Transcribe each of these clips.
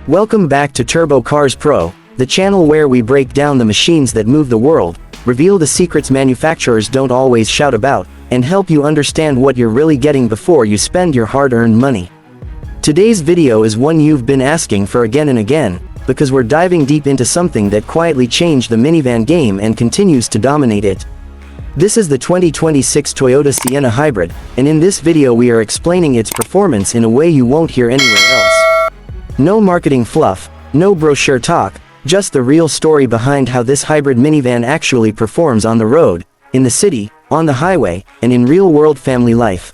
Welcome back to Turbo Cars Pro, the channel where we break down the machines that move the world, reveal the secrets manufacturers don't always shout about, and help you understand what you're really getting before you spend your hard-earned money. Today's video is one you've been asking for again and again, because we're diving deep into something that quietly changed the minivan game and continues to dominate it. This is the 2026 Toyota Sienna Hybrid, and in this video we are explaining its performance in a way you won't hear anywhere else. No marketing fluff, no brochure talk, just the real story behind how this hybrid minivan actually performs on the road, in the city, on the highway, and in real-world family life.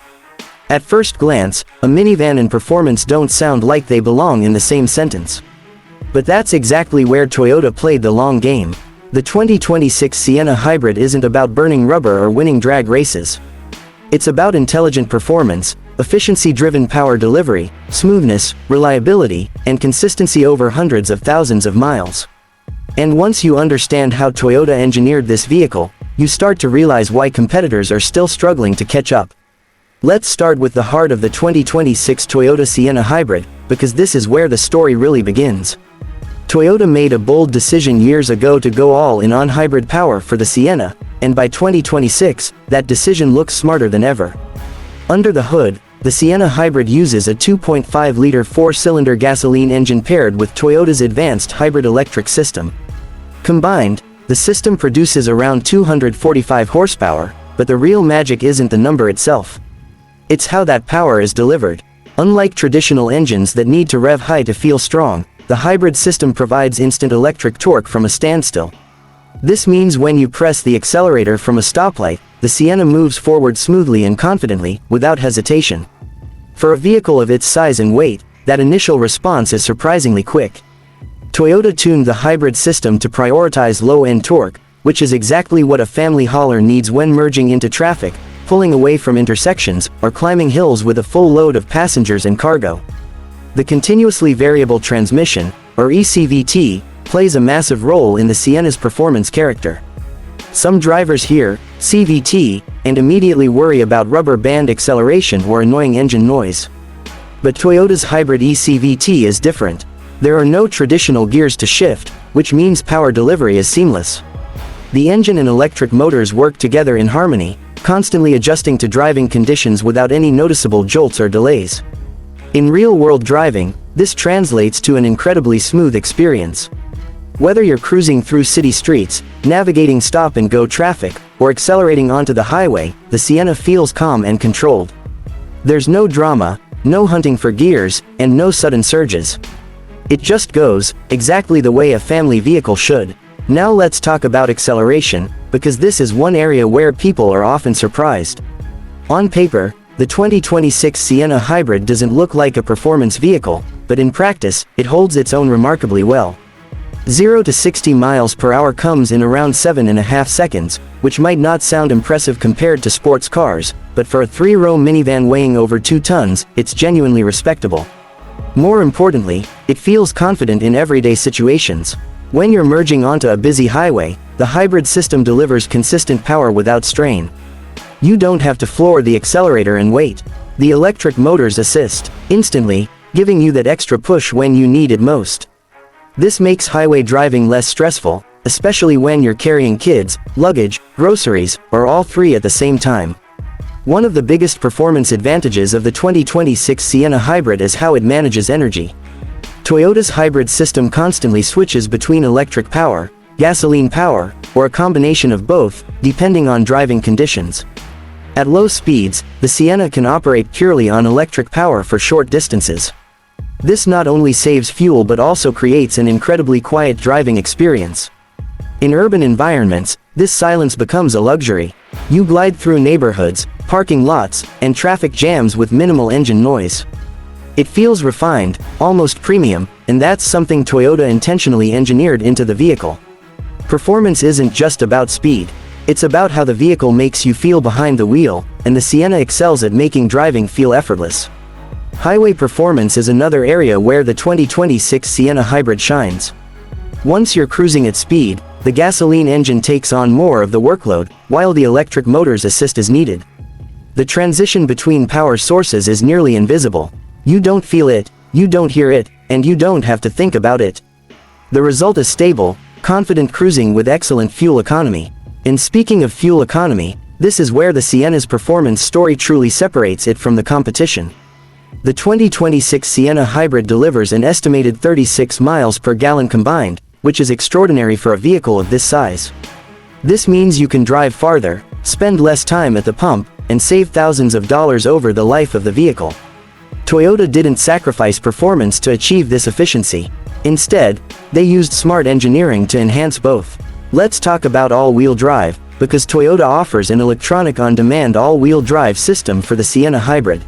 At first glance, a minivan and performance don't sound like they belong in the same sentence. But that's exactly where Toyota played the long game. The 2026 Sienna Hybrid isn't about burning rubber or winning drag races. It's about intelligent performance, efficiency-driven power delivery, smoothness, reliability, and consistency over hundreds of thousands of miles. And once you understand how Toyota engineered this vehicle, you start to realize why competitors are still struggling to catch up. Let's start with the heart of the 2026 Toyota Sienna Hybrid, because this is where the story really begins. Toyota made a bold decision years ago to go all in on hybrid power for the Sienna, and by 2026, that decision looks smarter than ever. Under the hood, the Sienna Hybrid uses a 2.5-liter four-cylinder gasoline engine paired with Toyota's advanced hybrid electric system. Combined, the system produces around 245 horsepower, but the real magic isn't the number itself. It's how that power is delivered. Unlike traditional engines that need to rev high to feel strong, the hybrid system provides instant electric torque from a standstill. This means when you press the accelerator from a stoplight, the Sienna moves forward smoothly and confidently, without hesitation. For a vehicle of its size and weight, that initial response is surprisingly quick. Toyota tuned the hybrid system to prioritize low-end torque, which is exactly what a family hauler needs when merging into traffic, pulling away from intersections, or climbing hills with a full load of passengers and cargo. The continuously variable transmission, or ECVT, plays a massive role in the Sienna's performance character. Some drivers hear CVT and immediately worry about rubber band acceleration or annoying engine noise. But Toyota's hybrid ECVT is different. There are no traditional gears to shift, which means power delivery is seamless. The engine and electric motors work together in harmony, constantly adjusting to driving conditions without any noticeable jolts or delays. In real-world driving, this translates to an incredibly smooth experience. Whether you're cruising through city streets, navigating stop-and-go traffic, or accelerating onto the highway, the Sienna feels calm and controlled. There's no drama, no hunting for gears, and no sudden surges. It just goes, exactly the way a family vehicle should. Now let's talk about acceleration, because this is one area where people are often surprised. On paper, the 2026 Sienna Hybrid doesn't look like a performance vehicle, but in practice, it holds its own remarkably well. 0 to 60 miles per hour comes in around 7.5 seconds, which might not sound impressive compared to sports cars, but for a three-row minivan weighing over 2 tons, it's genuinely respectable. More importantly, it feels confident in everyday situations. When you're merging onto a busy highway, the hybrid system delivers consistent power without strain. You don't have to floor the accelerator and wait. The electric motors assist instantly, giving you that extra push when you need it most. This makes highway driving less stressful, especially when you're carrying kids, luggage, groceries, or all three at the same time. One of the biggest performance advantages of the 2026 Sienna Hybrid is how it manages energy. Toyota's hybrid system constantly switches between electric power, gasoline power, or a combination of both, depending on driving conditions. At low speeds, the Sienna can operate purely on electric power for short distances. This not only saves fuel but also creates an incredibly quiet driving experience. In urban environments, this silence becomes a luxury. You glide through neighborhoods, parking lots, and traffic jams with minimal engine noise. It feels refined, almost premium, and that's something Toyota intentionally engineered into the vehicle. Performance isn't just about speed. It's about how the vehicle makes you feel behind the wheel, and the Sienna excels at making driving feel effortless. Highway performance is another area where the 2026 Sienna Hybrid shines. Once you're cruising at speed, the gasoline engine takes on more of the workload, while the electric motors assist as needed. The transition between power sources is nearly invisible. You don't feel it, you don't hear it, and you don't have to think about it. The result is stable, confident cruising with excellent fuel economy. And speaking of fuel economy, this is where the Sienna's performance story truly separates it from the competition. The 2026 Sienna Hybrid delivers an estimated 36 miles per gallon combined, which is extraordinary for a vehicle of this size. This means you can drive farther, spend less time at the pump, and save thousands of dollars over the life of the vehicle. Toyota didn't sacrifice performance to achieve this efficiency. Instead, they used smart engineering to enhance both. Let's talk about all-wheel drive, because Toyota offers an electronic on-demand all-wheel drive system for the Sienna Hybrid.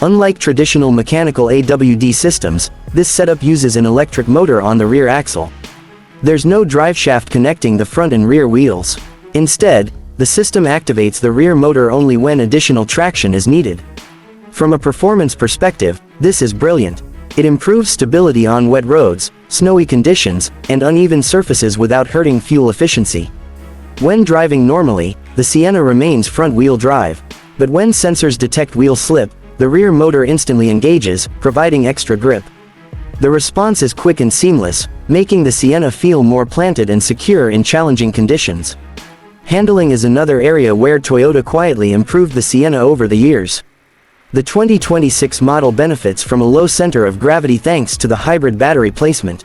Unlike traditional mechanical AWD systems, this setup uses an electric motor on the rear axle. There's no driveshaft connecting the front and rear wheels. Instead, the system activates the rear motor only when additional traction is needed. From a performance perspective, this is brilliant. It improves stability on wet roads, snowy conditions, and uneven surfaces without hurting fuel efficiency. When driving normally, the Sienna remains front-wheel drive. But when sensors detect wheel slip, the rear motor instantly engages, providing extra grip. The response is quick and seamless, making the Sienna feel more planted and secure in challenging conditions. Handling is another area where Toyota quietly improved the Sienna over the years. The 2026 model benefits from a low center of gravity thanks to the hybrid battery placement.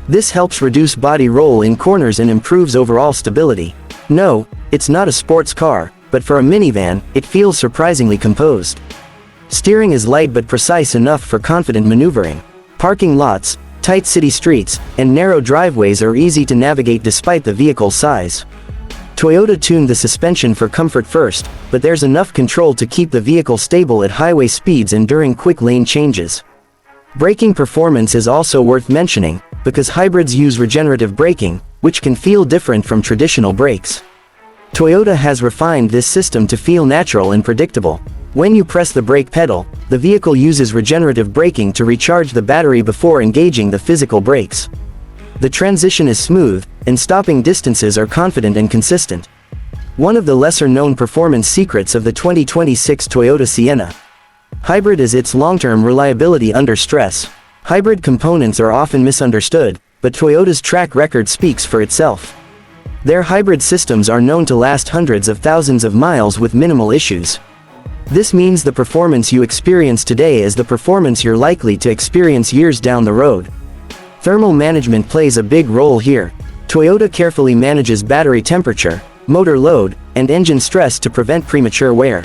This helps reduce body roll in corners and improves overall stability. No, it's not a sports car, but for a minivan, it feels surprisingly composed. Steering is light but precise enough for confident maneuvering. Parking lots, tight city streets, and narrow driveways are easy to navigate despite the vehicle's size. Toyota tuned the suspension for comfort first, but there's enough control to keep the vehicle stable at highway speeds and during quick lane changes. Braking performance is also worth mentioning, because hybrids use regenerative braking, which can feel different from traditional brakes. Toyota has refined this system to feel natural and predictable. When you press the brake pedal, the vehicle uses regenerative braking to recharge the battery before engaging the physical brakes. The transition is smooth, and stopping distances are confident and consistent. One of the lesser-known performance secrets of the 2026 Toyota Sienna Hybrid is its long-term reliability under stress. Hybrid components are often misunderstood, but Toyota's track record speaks for itself. Their hybrid systems are known to last hundreds of thousands of miles with minimal issues. This means the performance you experience today is the performance you're likely to experience years down the road. Thermal management plays a big role here. Toyota carefully manages battery temperature, motor load, and engine stress to prevent premature wear.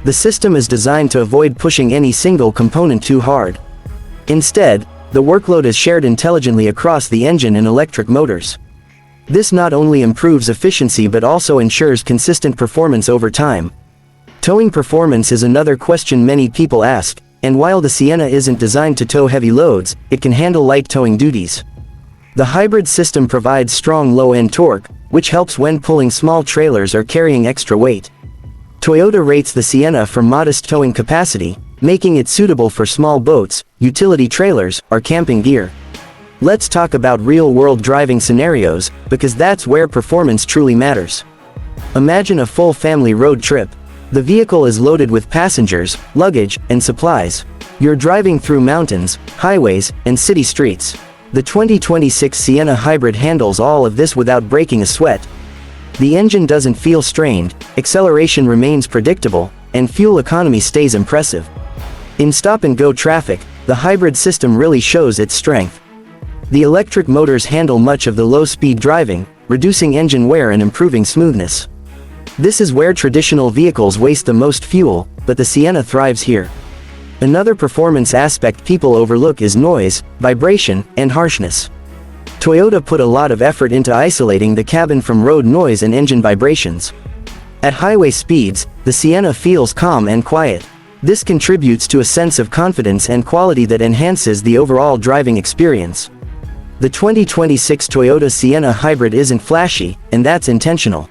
The system is designed to avoid pushing any single component too hard. Instead, the workload is shared intelligently across the engine and electric motors. This not only improves efficiency but also ensures consistent performance over time. Towing performance is another question many people ask, and while the Sienna isn't designed to tow heavy loads, it can handle light towing duties. The hybrid system provides strong low-end torque, which helps when pulling small trailers or carrying extra weight. Toyota rates the Sienna for modest towing capacity, making it suitable for small boats, utility trailers, or camping gear. Let's talk about real-world driving scenarios, because that's where performance truly matters. Imagine a full family road trip. The vehicle is loaded with passengers, luggage, and supplies. You're driving through mountains, highways, and city streets. The 2026 Sienna Hybrid handles all of this without breaking a sweat. The engine doesn't feel strained, acceleration remains predictable, and fuel economy stays impressive. In stop-and-go traffic, the hybrid system really shows its strength. The electric motors handle much of the low-speed driving, reducing engine wear and improving smoothness. This is where traditional vehicles waste the most fuel, but the Sienna thrives here. Another performance aspect people overlook is noise, vibration, and harshness. Toyota put a lot of effort into isolating the cabin from road noise and engine vibrations. At highway speeds, the Sienna feels calm and quiet. This contributes to a sense of confidence and quality that enhances the overall driving experience. The 2026 Toyota Sienna Hybrid isn't flashy, and that's intentional.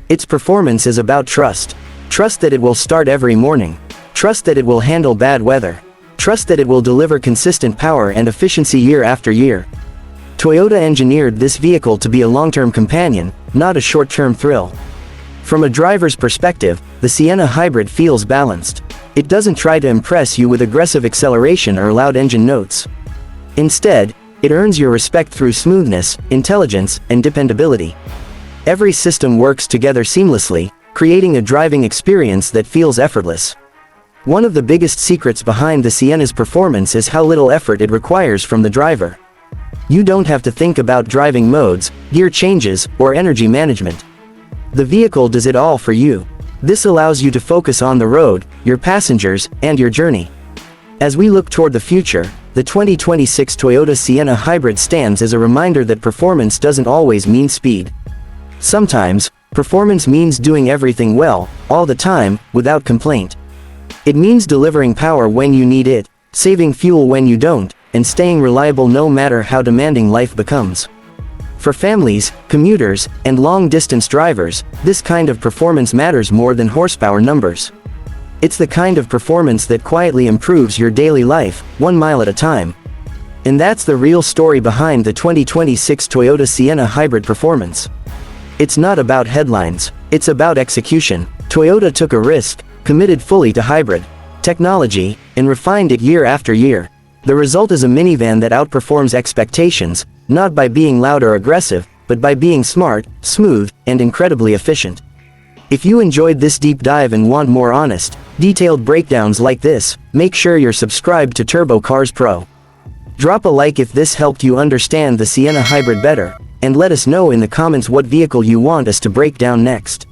Its performance is about trust. Trust that it will start every morning. Trust that it will handle bad weather. Trust that it will deliver consistent power and efficiency year after year. Toyota engineered this vehicle to be a long-term companion, not a short-term thrill. From a driver's perspective, the Sienna Hybrid feels balanced. It doesn't try to impress you with aggressive acceleration or loud engine notes. Instead, it earns your respect through smoothness, intelligence, and dependability. Every system works together seamlessly, creating a driving experience that feels effortless. One of the biggest secrets behind the Sienna's performance is how little effort it requires from the driver. You don't have to think about driving modes, gear changes, or energy management. The vehicle does it all for you. This allows you to focus on the road, your passengers, and your journey. As we look toward the future, the 2026 Toyota Sienna Hybrid stands as a reminder that performance doesn't always mean speed. Sometimes, performance means doing everything well, all the time, without complaint. It means delivering power when you need it, saving fuel when you don't, and staying reliable no matter how demanding life becomes. For families, commuters, and long-distance drivers, this kind of performance matters more than horsepower numbers. It's the kind of performance that quietly improves your daily life, 1 mile at a time. And that's the real story behind the 2026 Toyota Sienna Hybrid performance. It's not about headlines, it's about execution. Toyota took a risk, committed fully to hybrid technology, and refined it year after year. The result is a minivan that outperforms expectations, not by being loud or aggressive, but by being smart, smooth, and incredibly efficient. If you enjoyed this deep dive and want more honest, detailed breakdowns like this, make sure you're subscribed to Turbo Cars Pro. Drop a like if this helped you understand the Sienna Hybrid better, and let us know in the comments what vehicle you want us to break down next.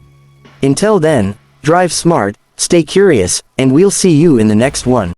Until then, drive smart, stay curious, and we'll see you in the next one.